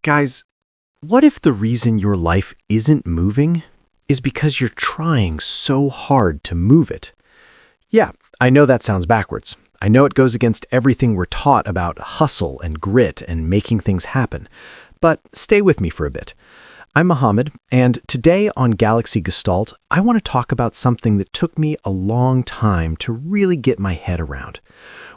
Guys, what if the reason your life isn't moving is because you're trying so hard to move it? Yeah, I know that sounds backwards. I know it goes against everything we're taught about hustle and grit and making things happen. But stay with me for a bit. I'm Mohamed, and today on Galaxy Gestalt, I want to talk about something that took me a long time to really get my head around.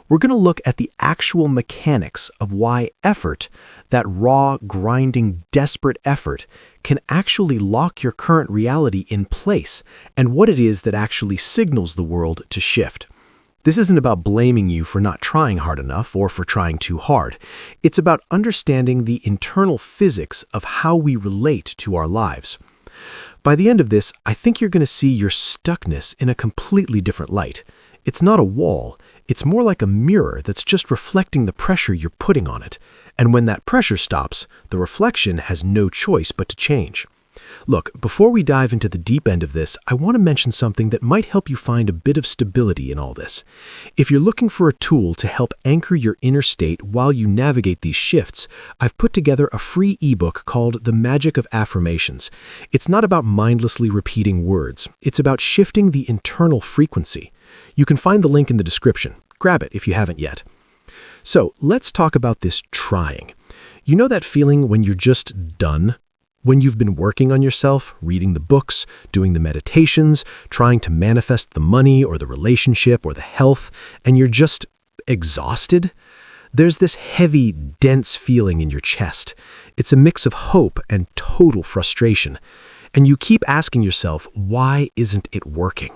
We're going to look at the actual mechanics of why effort, that raw, grinding, desperate effort, can actually lock your current reality in place, and what it is that actually signals the world to shift. This isn't about blaming you for not trying hard enough or for trying too hard. It's about understanding the internal physics of how we relate to our lives. By the end of this, I think you're going to see your stuckness in a completely different light. It's not a wall. It's more like a mirror that's just reflecting the pressure you're putting on it. And when that pressure stops, the reflection has no choice but to change. Look, before we dive into the deep end of this, I want to mention something that might help you find a bit of stability in all this. If you're looking for a tool to help anchor your inner state while you navigate these shifts, I've put together a free ebook called The Magic of Affirmations. It's not about mindlessly repeating words. It's about shifting the internal frequency. You can find the link in the description. Grab it if you haven't yet. So let's talk about this trying. You know that feeling when you're just done? When you've been working on yourself, reading the books, doing the meditations, trying to manifest the money or the relationship or the health, and you're just exhausted? There's this heavy, dense feeling in your chest. It's a mix of hope and total frustration. And you keep asking yourself, why isn't it working?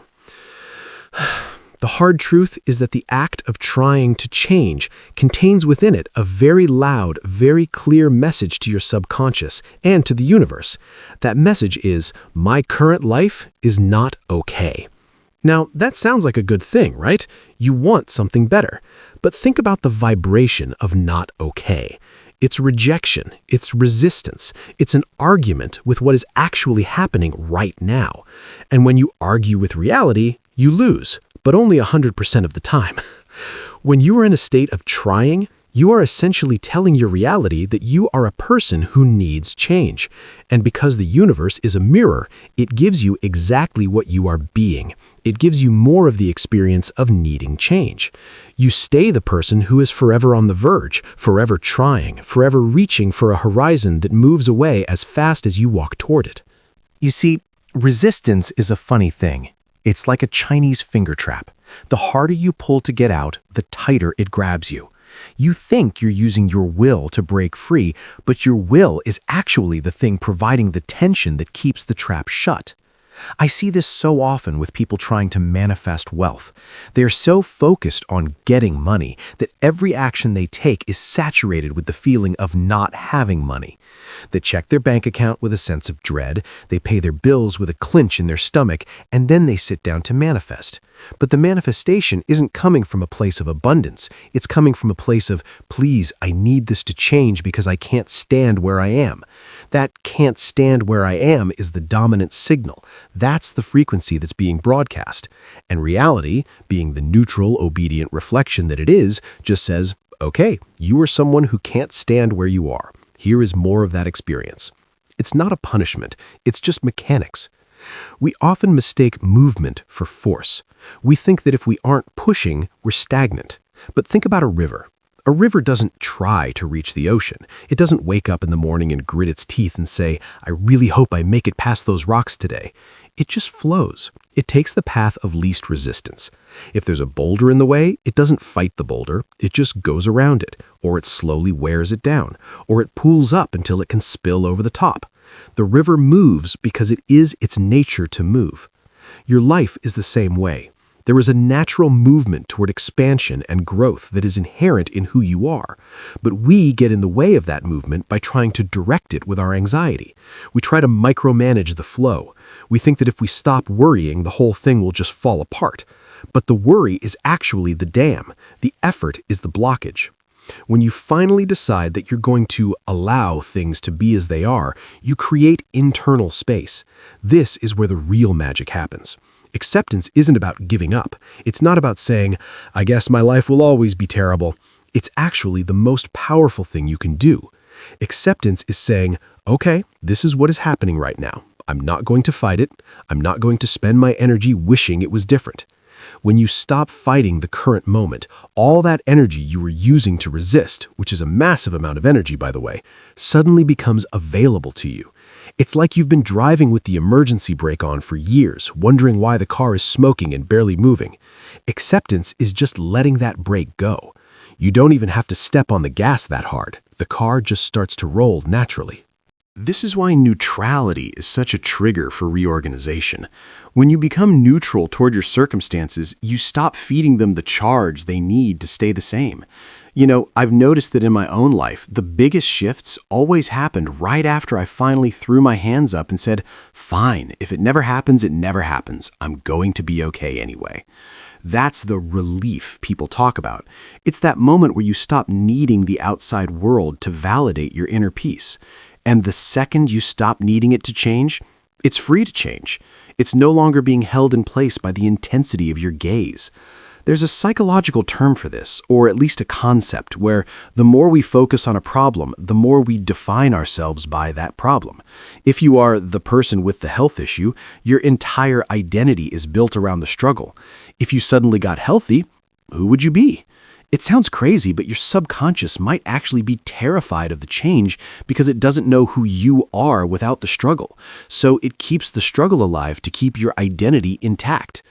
The hard truth is that the act of trying to change contains within it a very loud, very clear message to your subconscious and to the universe. That message is, my current life is not okay. Now, that sounds like a good thing, right? You want something better. But think about the vibration of not okay. It's rejection, it's resistance, it's an argument with what is actually happening right now. And when you argue with reality, you lose. But only 100% of the time. When you are in a state of trying, you are essentially telling your reality that you are a person who needs change. And because the universe is a mirror, it gives you exactly what you are being. It gives you more of the experience of needing change. You stay the person who is forever on the verge, forever trying, forever reaching for a horizon that moves away as fast as you walk toward it. You see, resistance is a funny thing. It's like a Chinese finger trap. The harder you pull to get out, the tighter it grabs you. You think you're using your will to break free, but your will is actually the thing providing the tension that keeps the trap shut. I see this so often with people trying to manifest wealth. They are so focused on getting money that every action they take is saturated with the feeling of not having money. They check their bank account with a sense of dread, they pay their bills with a clench in their stomach, and then they sit down to manifest. But the manifestation isn't coming from a place of abundance. It's coming from a place of, please, I need this to change because I can't stand where I am. That can't stand where I am is the dominant signal. That's the frequency that's being broadcast. And reality, being the neutral, obedient reflection that it is, just says, okay, you are someone who can't stand where you are. Here is more of that experience. It's not a punishment. It's just mechanics. We often mistake movement for force. We think that if we aren't pushing, we're stagnant. But think about a river. A river doesn't try to reach the ocean. It doesn't wake up in the morning and grit its teeth and say, I really hope I make it past those rocks today. It just flows. It takes the path of least resistance. If there's a boulder in the way, it doesn't fight the boulder. It just goes around it, or it slowly wears it down, or it pools up until it can spill over the top. The river moves because it is its nature to move. Your life is the same way. There is a natural movement toward expansion and growth that is inherent in who you are. But we get in the way of that movement by trying to direct it with our anxiety. We try to micromanage the flow. We think that if we stop worrying, the whole thing will just fall apart. But the worry is actually the dam. The effort is the blockage. When you finally decide that you're going to allow things to be as they are, you create internal space. This is where the real magic happens. Acceptance isn't about giving up. It's not about saying, I guess my life will always be terrible. It's actually the most powerful thing you can do. Acceptance is saying, okay, this is what is happening right now. I'm not going to fight it. I'm not going to spend my energy wishing it was different. When you stop fighting the current moment, all that energy you were using to resist, which is a massive amount of energy, by the way, suddenly becomes available to you. It's like you've been driving with the emergency brake on for years, wondering why the car is smoking and barely moving. Acceptance is just letting that brake go. You don't even have to step on the gas that hard. The car just starts to roll naturally. This is why neutrality is such a trigger for reorganization. When you become neutral toward your circumstances, you stop feeding them the charge they need to stay the same. I've noticed that in my own life, the biggest shifts always happened right after I finally threw my hands up and said, fine, if it never happens, it never happens. I'm going to be okay anyway. That's the relief people talk about. It's that moment where you stop needing the outside world to validate your inner peace. And the second you stop needing it to change, it's free to change. It's no longer being held in place by the intensity of your gaze. There's a psychological term for this, or at least a concept, where the more we focus on a problem, the more we define ourselves by that problem. If you are the person with the health issue, your entire identity is built around the struggle. If you suddenly got healthy, who would you be? It sounds crazy, but your subconscious might actually be terrified of the change because it doesn't know who you are without the struggle. So it keeps the struggle alive to keep your identity intact.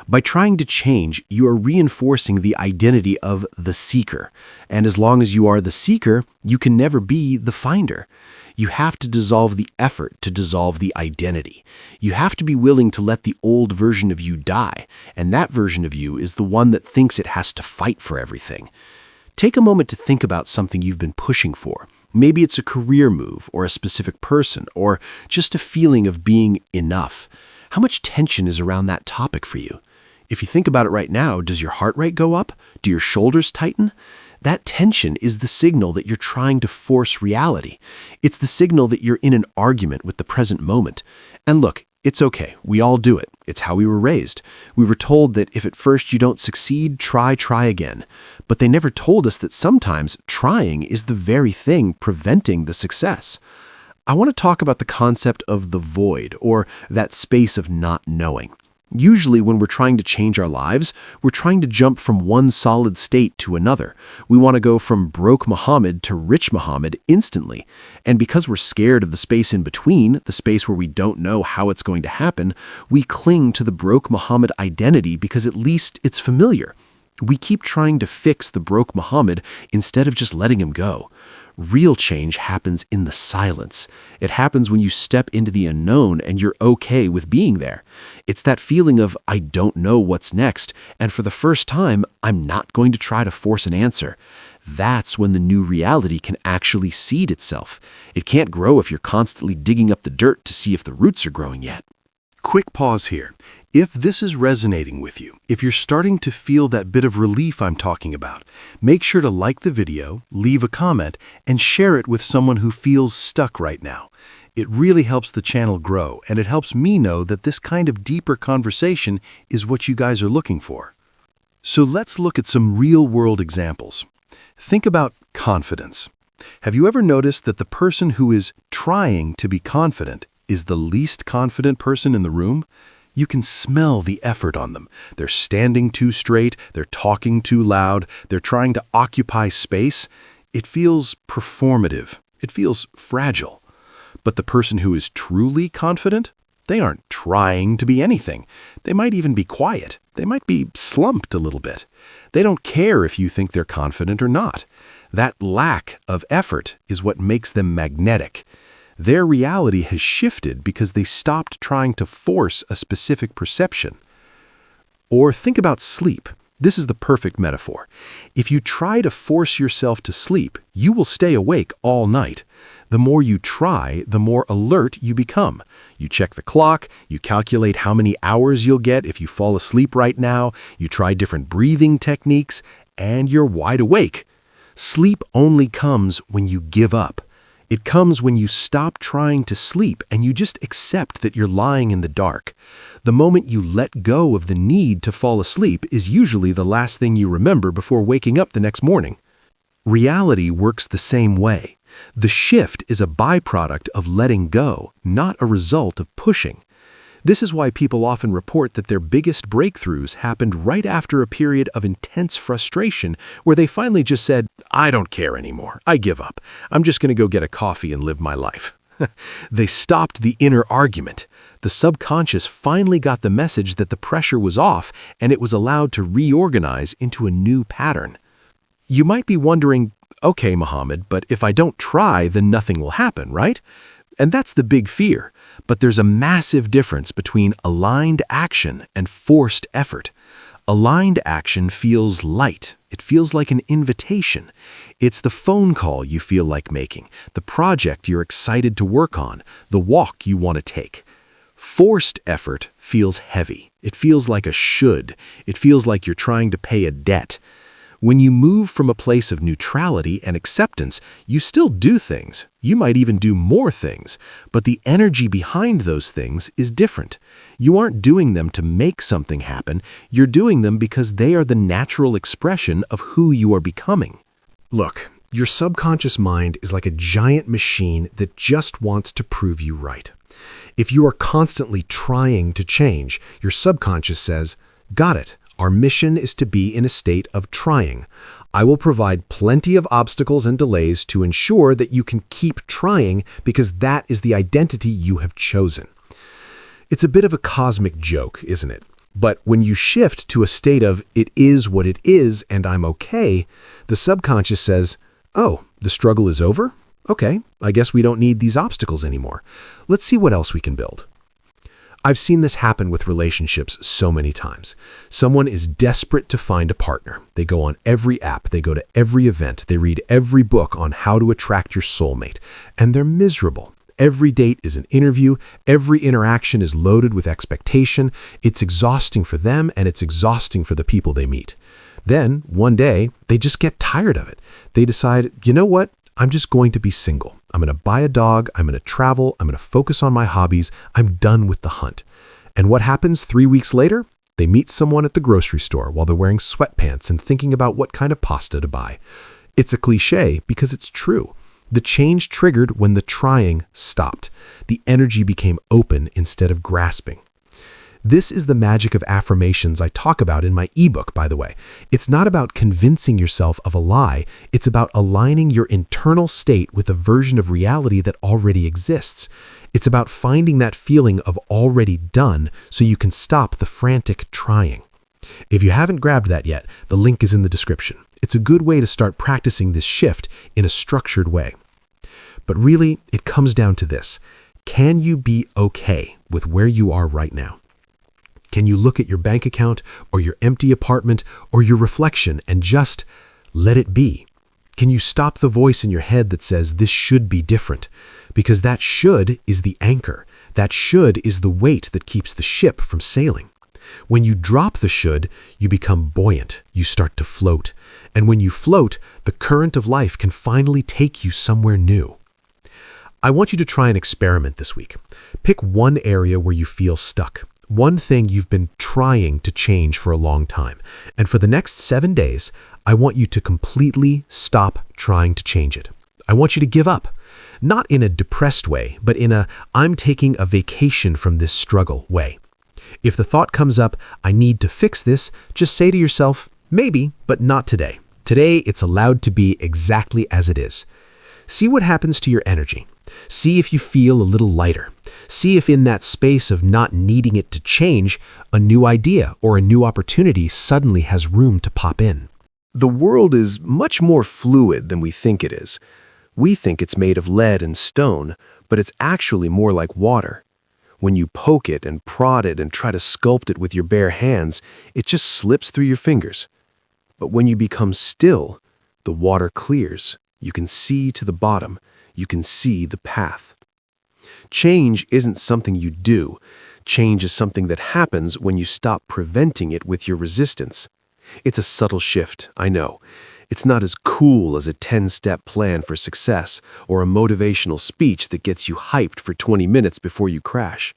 By trying to change, you are reinforcing the identity of the seeker. And as long as you are the seeker, you can never be the finder. You have to dissolve the effort to dissolve the identity. You have to be willing to let the old version of you die, and that version of you is the one that thinks it has to fight for everything. Take a moment to think about something you've been pushing for. Maybe it's a career move, or a specific person, or just a feeling of being enough. How much tension is around that topic for you? If you think about it right now, does your heart rate go up? Do your shoulders tighten? That tension is the signal that you're trying to force reality. It's the signal that you're in an argument with the present moment. And look, it's okay. We all do it. It's how we were raised. We were told that if at first you don't succeed, try again. But they never told us that sometimes trying is the very thing preventing the success. I want to talk about the concept of the void, or that space of not knowing. Usually when we're trying to change our lives, we're trying to jump from one solid state to another. We want to go from broke Mohamed to rich Mohamed instantly. And because we're scared of the space in between, the space where we don't know how it's going to happen, we cling to the broke Mohamed identity because at least it's familiar. We keep trying to fix the broke Mohamed instead of just letting him go. Real change happens in the silence. It happens when you step into the unknown and you're okay with being there. It's that feeling of, I don't know what's next, and for the first time, I'm not going to try to force an answer. That's when the new reality can actually seed itself. It can't grow if you're constantly digging up the dirt to see if the roots are growing yet. Quick pause here. If this is resonating with you, if you're starting to feel that bit of relief I'm talking about, make sure to like the video, leave a comment, and share it with someone who feels stuck right now. It really helps the channel grow, and it helps me know that this kind of deeper conversation is what you guys are looking for. So let's look at some real-world examples. Think about confidence. Have you ever noticed that the person who is trying to be confident is the least confident person in the room? You can smell the effort on them. They're standing too straight, they're talking too loud, they're trying to occupy space. It feels performative. It feels fragile. But the person who is truly confident, they aren't trying to be anything. They might even be quiet. They might be slumped a little bit. They don't care if you think they're confident or not. That lack of effort is what makes them magnetic. Their reality has shifted because they stopped trying to force a specific perception. Or think about sleep. This is the perfect metaphor. If you try to force yourself to sleep, you will stay awake all night. The more you try, the more alert you become. You check the clock, you calculate how many hours you'll get if you fall asleep right now, you try different breathing techniques, and you're wide awake. Sleep only comes when you give up. It comes when you stop trying to sleep and you just accept that you're lying in the dark. The moment you let go of the need to fall asleep is usually the last thing you remember before waking up the next morning. Reality works the same way. The shift is a byproduct of letting go, not a result of pushing. This is why people often report that their biggest breakthroughs happened right after a period of intense frustration where they finally just said, "I don't care anymore. I give up. I'm just going to go get a coffee and live my life." They stopped the inner argument. The subconscious finally got the message that the pressure was off and it was allowed to reorganize into a new pattern. You might be wondering, okay, Mohamed, but if I don't try, then nothing will happen, right? And that's the big fear. But there's a massive difference between aligned action and forced effort. Aligned action feels light. It feels like an invitation. It's the phone call you feel like making, the project you're excited to work on, the walk you want to take. Forced effort feels heavy. It feels like a should. It feels like you're trying to pay a debt. When you move from a place of neutrality and acceptance, you still do things. You might even do more things, but the energy behind those things is different. You aren't doing them to make something happen. You're doing them because they are the natural expression of who you are becoming. Look, your subconscious mind is like a giant machine that just wants to prove you right. If you are constantly trying to change, your subconscious says, "Got it. Our mission is to be in a state of trying. I will provide plenty of obstacles and delays to ensure that you can keep trying because that is the identity you have chosen." It's a bit of a cosmic joke, isn't it? But when you shift to a state of "it is what it is and I'm okay," the subconscious says, "Oh, the struggle is over? Okay, I guess we don't need these obstacles anymore. Let's see what else we can build." I've seen this happen with relationships so many times. Someone is desperate to find a partner. They go on every app, they go to every event, they read every book on how to attract your soulmate, and they're miserable. Every date is an interview, every interaction is loaded with expectation. It's exhausting for them and it's exhausting for the people they meet. Then, one day, they just get tired of it. They decide, you know what? I'm just going to be single. I'm going to buy a dog. I'm going to travel. I'm going to focus on my hobbies. I'm done with the hunt. And what happens 3 weeks later? They meet someone at the grocery store while they're wearing sweatpants and thinking about what kind of pasta to buy. It's a cliche because it's true. The change triggered when the trying stopped. The energy became open instead of grasping. This is the magic of affirmations I talk about in my ebook, by the way. It's not about convincing yourself of a lie. It's about aligning your internal state with a version of reality that already exists. It's about finding that feeling of already done so you can stop the frantic trying. If you haven't grabbed that yet, the link is in the description. It's a good way to start practicing this shift in a structured way. But really, it comes down to this. Can you be okay with where you are right now? Can you look at your bank account or your empty apartment or your reflection and just let it be? Can you stop the voice in your head that says this should be different? Because that should is the anchor. That should is the weight that keeps the ship from sailing. When you drop the should, you become buoyant. You start to float. And when you float, the current of life can finally take you somewhere new. I want you to try an experiment this week. Pick one area where you feel stuck. One thing you've been trying to change for a long time. And for the next 7 days, I want you to completely stop trying to change it. I want you to give up. Not in a depressed way, but in a "I'm taking a vacation from this struggle" way. If the thought comes up, "I need to fix this," just say to yourself, maybe, but not today. Today, it's allowed to be exactly as it is. See what happens to your energy. See if you feel a little lighter. See if in that space of not needing it to change, a new idea or a new opportunity suddenly has room to pop in. The world is much more fluid than we think it is. We think it's made of lead and stone, but it's actually more like water. When you poke it and prod it and try to sculpt it with your bare hands, it just slips through your fingers. But when you become still, the water clears. You can see to the bottom. You can see the path. Change isn't something you do. Change is something that happens when you stop preventing it with your resistance. It's a subtle shift, I know. It's not as cool as a 10-step plan for success or a motivational speech that gets you hyped for 20 minutes before you crash.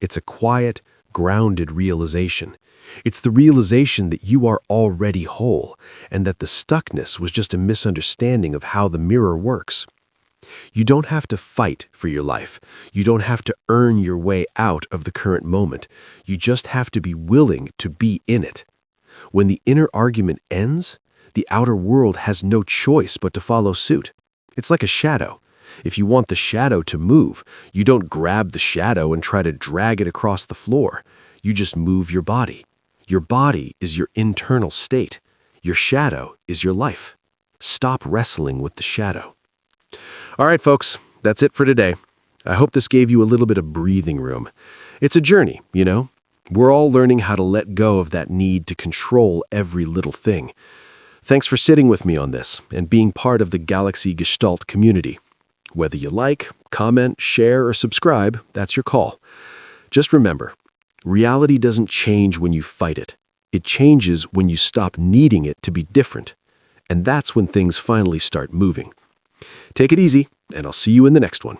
It's a quiet, grounded realization. It's the realization that you are already whole and that the stuckness was just a misunderstanding of how the mirror works. You don't have to fight for your life. You don't have to earn your way out of the current moment. You just have to be willing to be in it. When the inner argument ends, the outer world has no choice but to follow suit. It's like a shadow. If you want the shadow to move, you don't grab the shadow and try to drag it across the floor. You just move your body. Your body is your internal state. Your shadow is your life. Stop wrestling with the shadow. All right, folks, that's it for today. I hope this gave you a little bit of breathing room. It's a journey, you know? We're all learning how to let go of that need to control every little thing. Thanks for sitting with me on this and being part of the Galaxy Gestalt community. Whether you like, comment, share, or subscribe, that's your call. Just remember, reality doesn't change when you fight it. It changes when you stop needing it to be different. And that's when things finally start moving. Take it easy, and I'll see you in the next one.